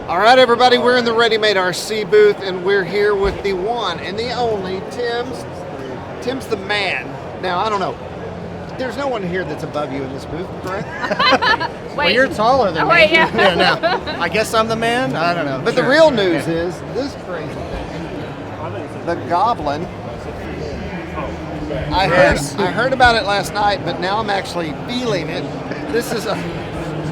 All right, everybody, we're in the Readymaderc booth, and we're here with the one and the only Tim's. Tim's the man. Now, I don't know. There's no one here that's above you in this booth, correct? Wait. Well, you're taller than me. Wait, yeah. No. I guess I'm the man? I don't know. But the real news is this crazy thing. The Goblin. I heard about it last night, but now I'm actually feeling it. This is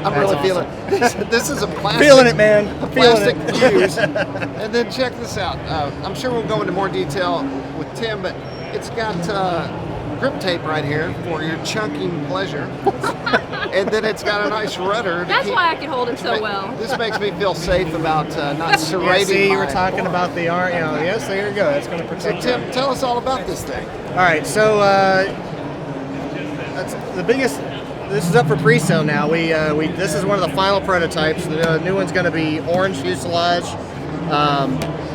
I'm really feeling it. This is a plastic. Feeling it, man. A plastic fuse. And then check this out. I'm sure we'll go into more detail with Tim, but it's got grip tape right here for your chunking pleasure. And then it's got a nice rudder. That's why I can hold it so well. This makes me feel safe about not serrating. Yeah, see, you were my talking form. about the yes, there you go. That's going to So protect Tim, you. tell us all about this thing. All right, so that's the biggest. This is up for pre-sale now. This is one of the final prototypes. The new one's going to be orange fuselage,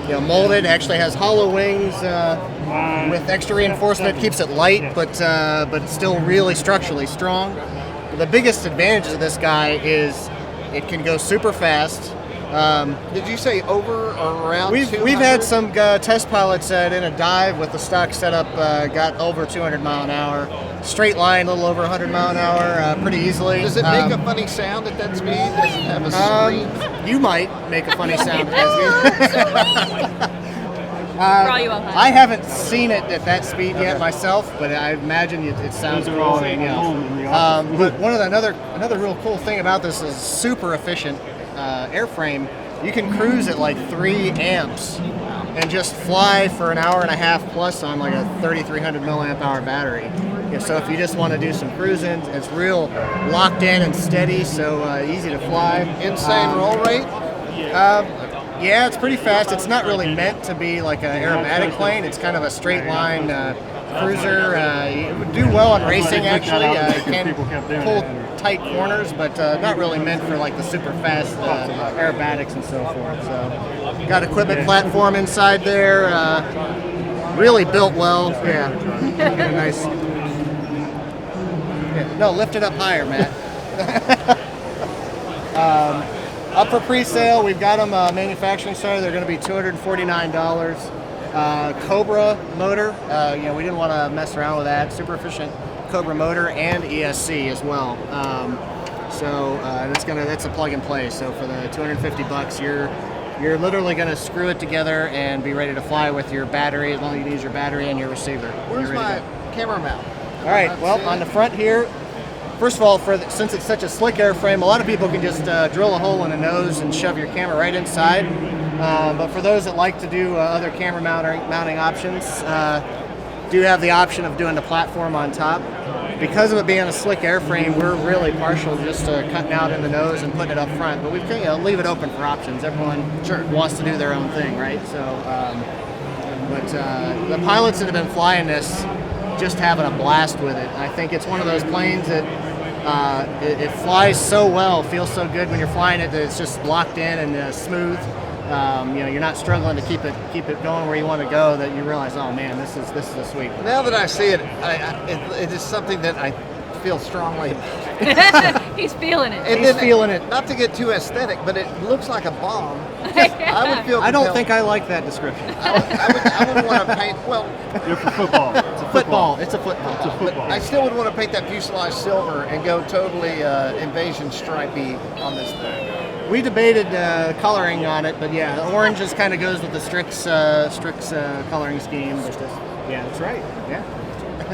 molded. Actually has hollow wings with extra reinforcement. Keeps it light, but still really structurally strong. The biggest advantage of this guy is it can go super fast. Did you say over or around? We've 200? had some test pilots that in a dive with the stock setup got over 200 mile an hour. Straight line, a little over 100 mile an hour, pretty easly. Does it make a funny sound at that speed? Does it have a scream? You might make a funny sound at that speed. I haven't seen it at that speed yet myself, but I imagine it sounds cool. But another real cool thing about this is super efficient airframe. You can cruise at like 3 amps and just fly for an hour and a half plus on like a 3,300 milliamp hour battery. Yeah, so if you just want to do some cruising, it's real locked in and steady, so easy to fly. Insane roll rate? Yeah, it's pretty fast. It's not really meant to be like an aerobatic plane. It's kind of a straight line cruiser. It would do well on racing, actually. It can pull tight corners, but not really meant for like the super fast aerobatics and so forth. So, got equipment platform inside there. Really built well. Yeah, nice. Yeah. No, lift it up higher, Matt. Up for pre-sale, we've got them manufacturing started. They're going to be $249. Cobra motor. We didn't want to mess around with that. Super efficient Cobra motor and ESC as well. That's a plug and play. So for the $250, you're literally going to screw it together and be ready to fly with your battery, as long as you can use your battery and your receiver. Where's my camera mount? All right. Well, on the front here. First of all, since it's such a slick airframe, a lot of people can just drill a hole in the nose and shove your camera right inside. But for those that like to do other camera mounting options, do have the option of doing the platform on top. Because of it being a slick airframe, we're really partial just to cutting out in the nose and putting it up front. But we can leave it open for options. Everyone wants to do their own thing, right? So, the pilots that have been flying this just having a blast with it. I think it's one of those planes that it flies so well, feels so good when you're flying it that it's just locked in and smooth. You're not struggling to keep it going where you want to go. That you realize, oh man, this is a sweet one. Now that I see it, it is something that I feel strongly. He's feeling it. He's feeling it. Not to get too aesthetic, but it looks like a bomb. I would feel. I don't think I like that description. I would want to paint. Well, you're for football. It's a football. It's a football. But I still would want to paint that fuselage silver and go totally invasion stripey on this thing. We debated coloring on it, but yeah, the orange just kind of goes with the Strix coloring scheme. Yeah, that's right. Yeah.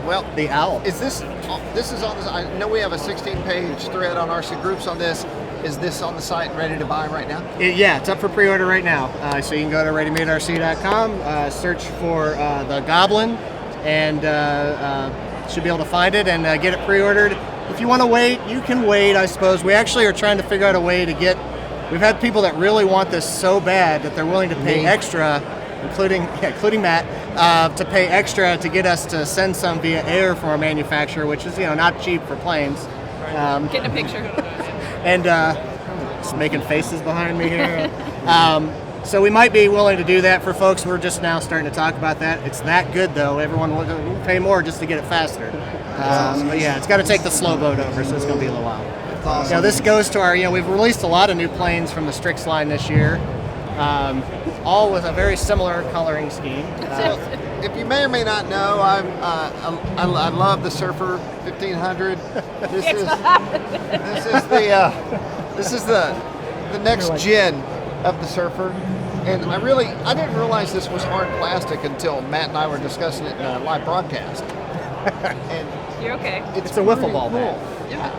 Well, the owl. Is this on this? I know we have a 16-page thread on RC Groups on this. Is this on the site ready to buy right now? Yeah, it's up for pre-order right now. So you can go to readymaderc.com, search for the Goblin, and should be able to find it and get it pre-ordered. If you want to wait, you can wait, I suppose. We actually are trying to figure out a way to get. We've had people that really want this so bad that they're willing to pay extra, including Matt, to pay extra to get us to send some via air from our manufacturer, which is not cheap for planes. Getting a picture. And just making faces behind me here. So we might be willing to do that for folks. We're just now starting to talk about that. It's that good though. Everyone will pay more just to get it faster. But yeah, it's got to take the slow boat over, so it's going to be a little while. awesome. You know, this goes to our, we've released a lot of new planes from the Strix line this year, all with a very similar coloring scheme. If you may or may not know, I love the Surfer 1500. This is the next gen of the Surfer, and I didn't realize this was hard plastic until Matt and I were discussing it in a live broadcast. And You're okay. It's a wiffle ball bat. Yeah.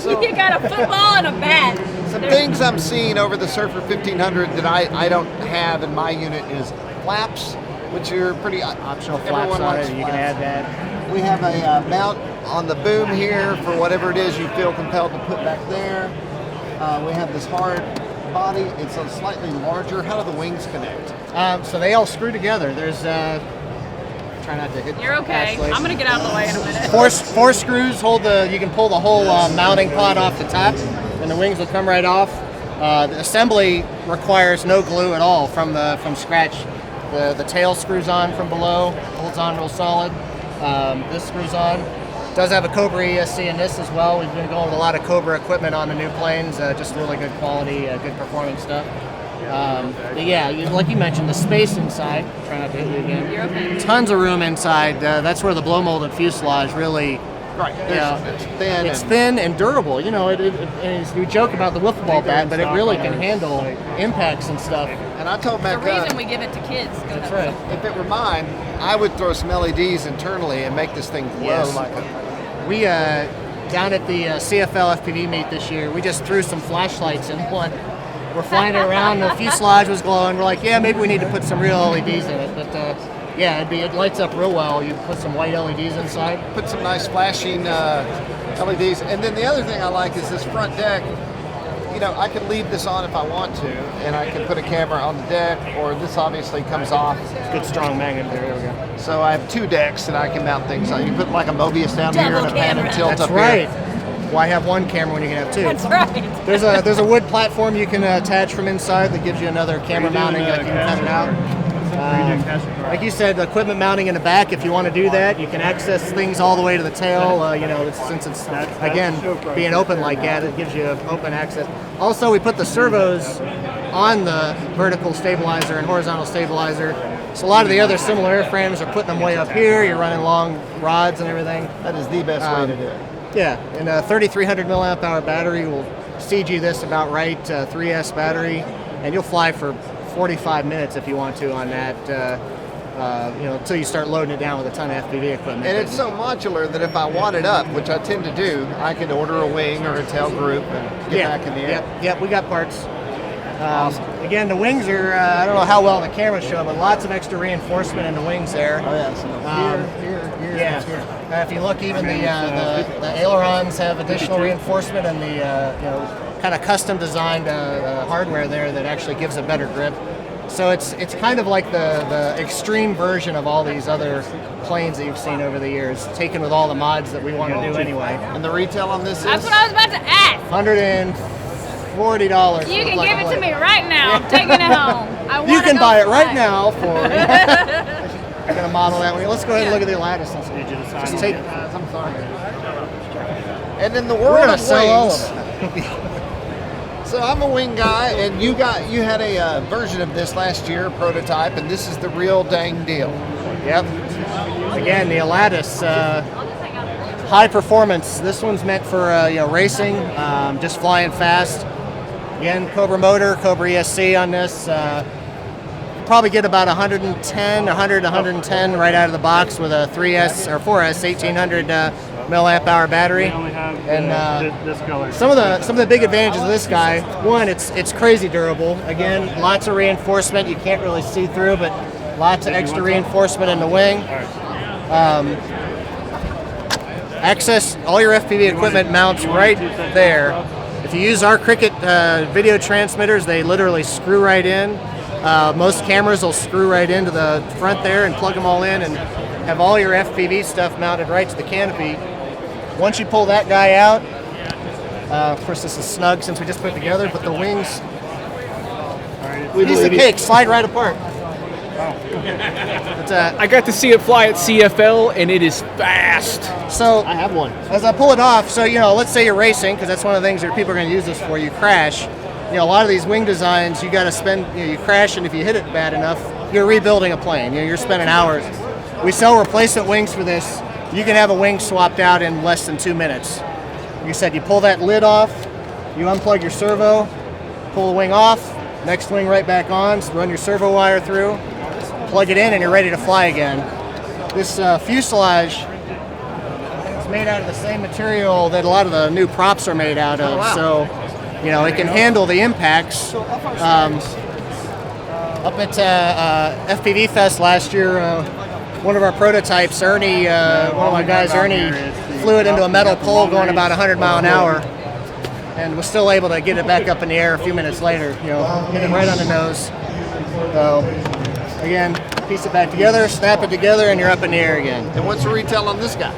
You got a football and a bat. Some things I'm seeing over the Surfer 1500 that I don't have in my unit is flaps, which are pretty Optional flaps everyone on likes it. You can flaps. add that. We have a mount on the boom here for whatever it is you feel compelled to put back there. We have this hard body. It's a slightly larger. How do the wings connect? So they all screw together. There's try not to hit. You're okay. Ashley. I'm gonna get out of the way in a minute. Four screws hold you can pull the whole mounting pod off the top, and the wings will come right off. The assembly requires no glue at all from scratch. The tail screws on from below, holds on real solid. This screws on. Does have a Cobra ESC in this as well. We've been going with a lot of Cobra equipment on the new planes, just really good quality, good performing stuff. But yeah, like you mentioned, the space inside. Try not to hit you again. You're okay. Tons of room inside. That's where the blow molded fuselage really. Right. It's thin. It's thin and durable. We joke about the wiffle ball bat, but it really can handle impacts and stuff. And I told Matt The reason we give it to kids. That's right. if it were mine, I would throw some LEDs internally and make this thing glow Yes. like a. We down at the CFL FPV meet this year, we just threw some flashlights in one. We're flying it around. The fuselage was glowing. We're like, yeah, maybe we need to put some real LEDs in it. But yeah, it lights up real well. You put some white LEDs inside. Put some nice flashing LEDs. And then the other thing I like is this front deck. I can leave this on if I want to, and I can put a camera on the deck, or this obviously comes off. Good strong magnet there. There we go. So I have two decks that I can mount things on. You can put like a Mobius down here and a pan and tilt That's up right. here. Why have one camera when you can have two? That's right. There's a wood platform you can attach from inside that gives you another camera mounting. Like you can cut it out. Like you said, the equipment mounting in the back. If you want to do that, you can access things all the way to the tail. Since it's again being open like that, it gives you open access. Also, we put the servos on the vertical stabilizer and horizontal stabilizer. So a lot of the other similar airframes are putting them way up here. You're running long rods and everything. That is the best way to do it. Yeah, and a 3,300 milliamp hour battery will CG this about right, 3S battery, and you'll fly for 45 minutes if you want to on that, until you start loading it down with a ton of FPV equipment. And it's so modular that if I want it up, which I tend to do, I can order a wing or a tail group and get back in the air. Yep, we got parts. Awesome. Again, the wings are, I don't know how well the camera show, but lots of extra reinforcement in the wings there. Oh yeah, so here. Yeah. If you look, even the ailerons have additional reinforcement, and the kind of custom designed hardware there that actually gives a better grip. So it's kind of like the extreme version of all these other planes that you've seen over the years, taken with all the mods that we want to do anyway. And the retail on this is? That's what I was about to ask. $140. You can give it to me right now. I'm taking it home. You can buy it right now for. I'm gonna model that way. Let's go ahead and look at the lattice. Just take. I'm sorry. And then the We're world gonna of sell all wings. of them. So I'm a wing guy, and you had a version of this last year, prototype, and this is the real dang deal. Yep. Again, the lattice. High performance. This one's meant for racing, just flying fast. Again, Cobra motor, Cobra ESC on this. Probably get about 110 right out of the box with a 3S or 4S 1800 milliamp hour battery. And this color. some of the big advantages of this guy. One, it's crazy durable. Again, lots of reinforcement. You can't really see through, but lots of extra reinforcement in the wing. Access all your FPV equipment mounts right there. If you use our Cricket video transmitters, they literally screw right in. Most cameras will screw right into the front there and plug them all in and have all your FPV stuff mounted right to the canopy. Once you pull that guy out, of course this is snug since we just put it together, but the wings, piece of cake, slide right apart. But, I got to see it fly at CFL, and it is fast. so I have one. as I pull it off, so let's say you're racing, because that's one of the things that people are going to use this for. You crash. A lot of these wing designs, you got to spend. You crash, and if you hit it bad enough, you're rebuilding a plane. You're spending hours. We sell replacement wings for this. You can have a wing swapped out in less than 2 minutes. Like I said, you pull that lid off, you unplug your servo, pull the wing off, next wing right back on, so run your servo wire through, plug it in, and you're ready to fly again. This fuselage is made out of the same material that a lot of the new props are made out of, so it can handle the impacts. Up at FPV Fest last year, one of our prototypes, Ernie, one of my guys, Ernie, flew it into a metal pole going about 100 mile an hour, and was still able to get it back up in the air a few minutes later. Hit it right on the nose. So again, piece it back together, snap it together, and you're up in the air again. And what's the retail on this guy?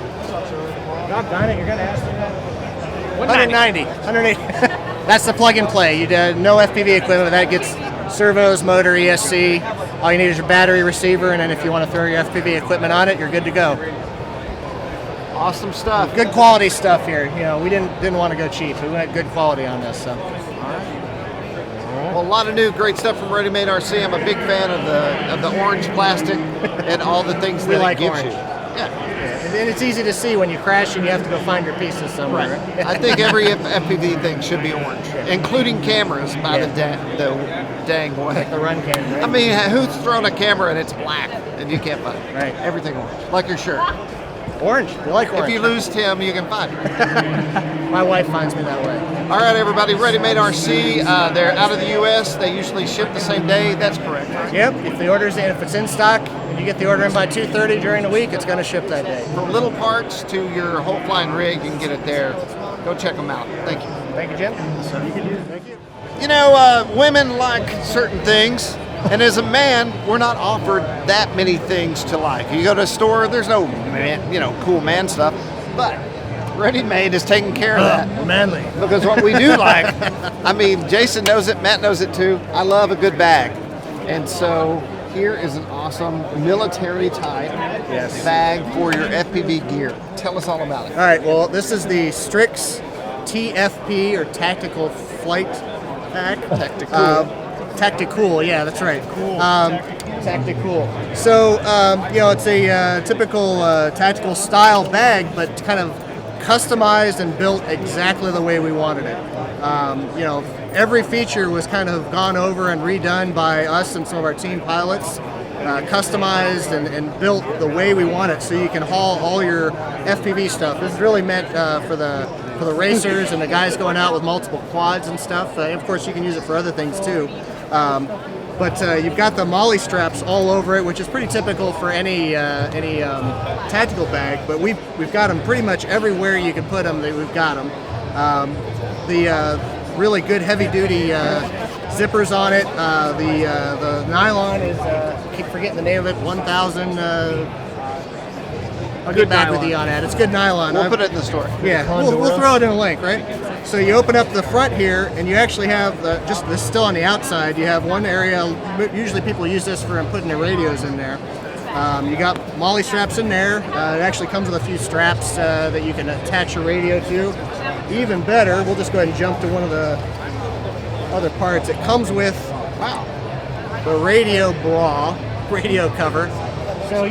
Doggone it, you're gonna ask me that. 190. 180. That's the plug and play. You did no FPV equipment. That gets servos, motor, ESC. All you need is your battery, receiver, and then if you want to throw your FPV equipment on it, you're good to go. Awesome stuff. Good quality stuff here. We didn't want to go cheap. We went good quality on this. So. Well, a lot of new great stuff from Readymaderc. I'm a big fan of the orange plastic and all the things that like it gives orange. you. Yeah. And it's easy to see when you crash and you have to go find your pieces somewhere. Right. I think every FPV thing should be orange, including cameras by the dang way. Like the run camera. Right? I mean, who's thrown a camera and it's black and you can't find it? Right. Everything orange, like your shirt. Orange. You like orange. If you lose Tim, you can find it. My wife finds me that way. All right, everybody. Readymaderc. They're out of the U.S. They usually ship the same day. That's correct. Yep. If the order's in, if it's in stock, and you get the order in by 2:30 during the week, it's going to ship that day. From little parts to your whole flying rig, you can get it there. Go check them out. Thank you. Thank you, Jim. Thank you. Women like certain things, and as a man, we're not offered that many things to like. You go to a store, there's no cool man stuff, but Ready Made is taking care of that. We're manly. Because what we do like, I mean, Jason knows it, Matt knows it too. I love a good bag, and so here is an awesome military type bag for your FPV gear. Tell us all about it. All right. Well, this is the Strix TFP or Tactical Flight Pack. Tactical, yeah, that's right. Cool. Tactical. So, it's a typical tactical style bag, but kind of customized and built exactly the way we wanted it. Every feature was kind of gone over and redone by us and some of our team pilots, customized and built the way we want it, so you can haul all your FPV stuff. This is really meant for the racers and the guys going out with multiple quads and stuff. Of course, you can use it for other things too. But you've got the molly straps all over it, which is pretty typical for any tactical bag. But we've got them pretty much everywhere you can put them. We've got them. The really good heavy-duty zippers on it. The nylon is I keep forgetting the name of it. 1000. I'll get back with you on that. It's good nylon. We'll put it in the store. Yeah, we'll throw it in a link, right? So you open up the front here, and you actually have just this still on the outside. You have one area. Usually people use this for putting their radios in there. You got molly straps in there. It actually comes with a few straps that you can attach your radio to. Even better, we'll just go ahead and jump to one of the other parts. It comes with the radio cover. So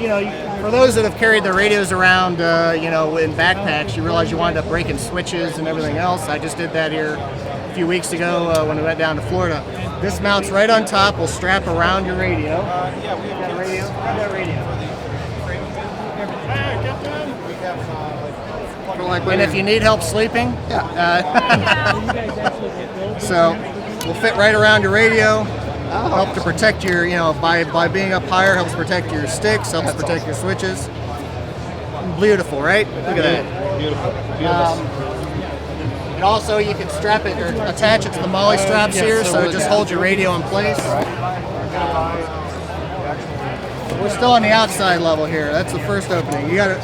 for those that have carried their radios around, in backpacks, you realize you wind up breaking switches and everything else. I just did that here a few weeks ago when we went down to Florida. This mounts right on top. Will strap around your radio. You got a radio? Grab that radio. And if you need help sleeping, so we'll fit right around your radio. Help to protect your, by being up higher, helps protect your sticks, helps protect your switches. Beautiful, right? Look at that. Beautiful. And also, you can strap it or attach it to the molly straps here, so it just holds your radio in place. We're still on the outside level here. That's the first opening. You got it.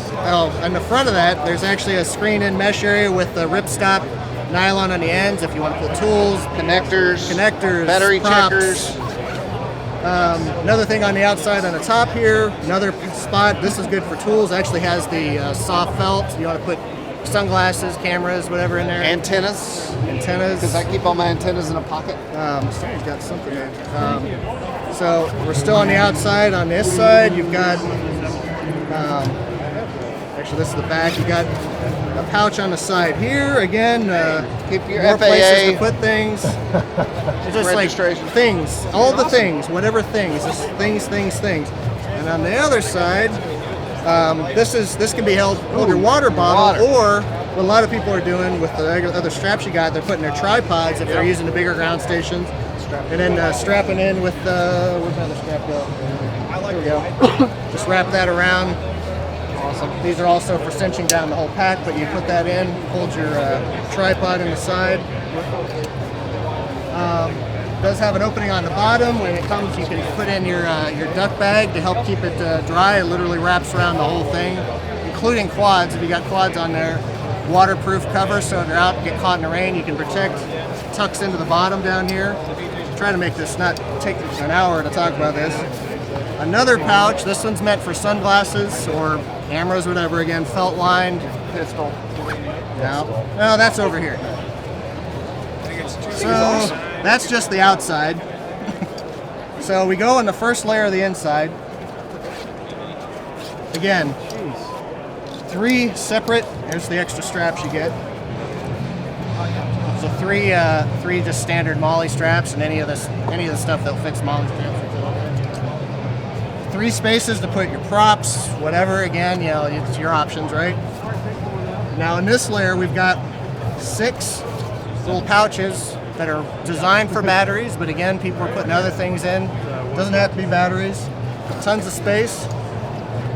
In the front of that, there's actually a screen-in mesh area with the ripstop nylon on the ends if you want to put tools, Connectors, battery battery props. checkers. Another thing on the outside on the top here, another spot. This is good for tools. It actually has the soft felt. You want to put sunglasses, cameras, whatever in there. Antennas. Because I keep all my antennas in a pocket. Someone's got something there. So we're still on the outside. On this side, you've got, actually this is the back. You got a pouch on the side here. Again, Keep your more FAA. places to put things. It's just like Registration. things, all the things, whatever things, just things. And on the other side, this can be hold your water bottle, or what a lot of people are doing with the other straps you got, they're putting their tripods if they're using the bigger ground stations, and then strapping in with where's my other strap go? There we go. Just wrap that around. Awesome. These are also for cinching down the whole pack, but you put that in, hold your tripod in the side. Does have an opening on the bottom. When it comes, you can put in your duck bag to help keep it dry. It literally wraps around the whole thing, including quads. If you got quads on there, waterproof cover, so if they're out and get caught in the rain, you can protect. Tucks into the bottom down here. Try to make this not take an hour to talk about this. Another pouch. This one's meant for sunglasses or cameras, whatever. Again, felt lined. Pistol. No, that's over here. So that's just the outside. So we go on the first layer of the inside. Again, 3 separate. There's the extra straps you get. So three just standard MOLLE straps, and any of the stuff that fits MOLLE straps. 3 spaces to put your props, whatever. Again, it's your options, right? Now in this layer, we've got 6 little pouches that are designed for batteries, but again, people are putting other things in. Doesn't have to be batteries. Tons of space,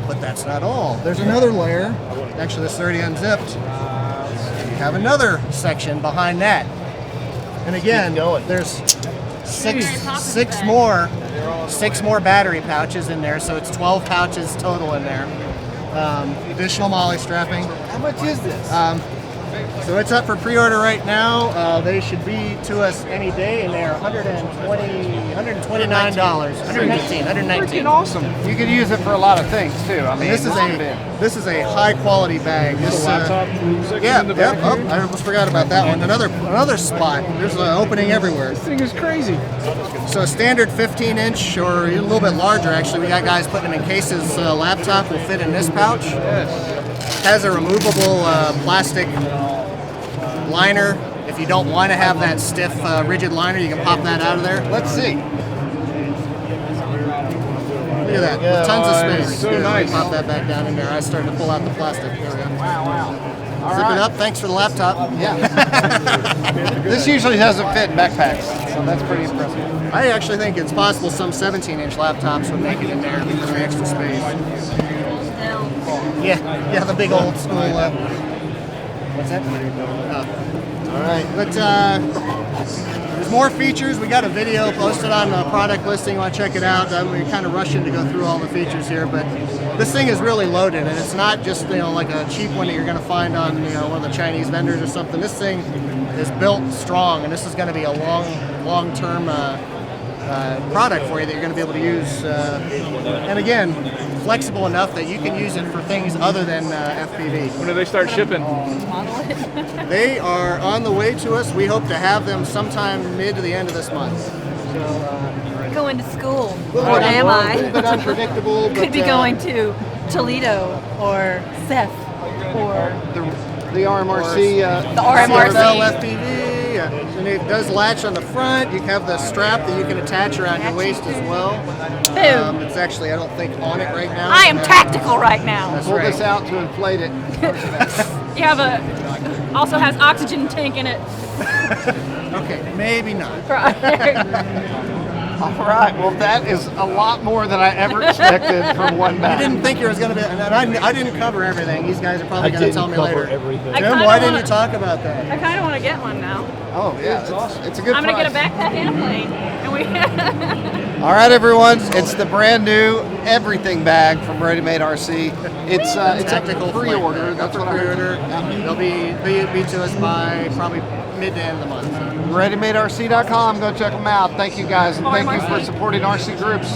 but that's not all. There's another layer. Actually, this is already unzipped. You have another section behind that. And again, there's six more battery pouches in there, so it's 12 pouches total in there. Additional MOLLE strapping. How much is this? So it's up for pre-order right now. They should be to us any day, and they're $129, $119. Freaking awesome. You could use it for a lot of things too. I mean, This is a high quality bag. This laptop yeah, in the yep. back Oh, here. I almost forgot about that one. Another spot. There's an opening everywhere. This thing is crazy. So a standard 15-inch or a little bit larger. Actually, we got guys putting them in cases. Laptop will fit in this pouch. Has a removable plastic liner. If you don't want to have that stiff, rigid liner, you can pop that out of there. Let's see. Look at that. With tons of space. So Yeah, nice. Pop that back down in there. I started to pull out the plastic. There we go. Wow. Zip it up. Thanks for the laptop. Yeah. This usually doesn't fit in backpacks, so that's pretty impressive. I actually think it's possible some 17-inch laptops would make it in there because of the extra space. Yeah, the big old school. What's that? All right, but there's more features. We got a video posted on the product listing. You want to check it out? We're kind of rushing to go through all the features here, but this thing is really loaded, and it's not just like a cheap one that you're going to find on one of the Chinese vendors or something. This thing is built strong, and this is going to be a long-term product for you that you're going to be able to use. And again, flexible enough that you can use it for things other than FPV. When do they start shipping? They are on the way to us. We hope to have them sometime mid to the end of this month. So, Going to school. a little Or bit am a I? little bit unpredictable, but Could be going to Toledo or Seth or The RMRC. the RMRC. FPV. And it does latch on the front. You have the strap that you can attach around your waist as well. Boom. It's actually, I don't think, on it right now. I am tactical right now. That's Pull right. this out to inflate it. You have also has oxygen tank in it. Okay, maybe not. All right. Well, that is a lot more than I ever expected from one I bag. didn't think there was going to be, and I didn't cover everything. These guys are probably going to tell me later. everything. I Jim, kinda why didn't you wanna- talk about that? I kind of want to get one now. Oh yeah, it's a good I'm gonna price. get a backpack and a plane, and we. All right, everyone. It's the brand new everything bag from Readymaderc. It's up for pre-order. That's what I heard. They'll be to us by probably mid to end of the month. Readymaderc.com. Go check them out. Thank you guys, and thank you for supporting RC Groups.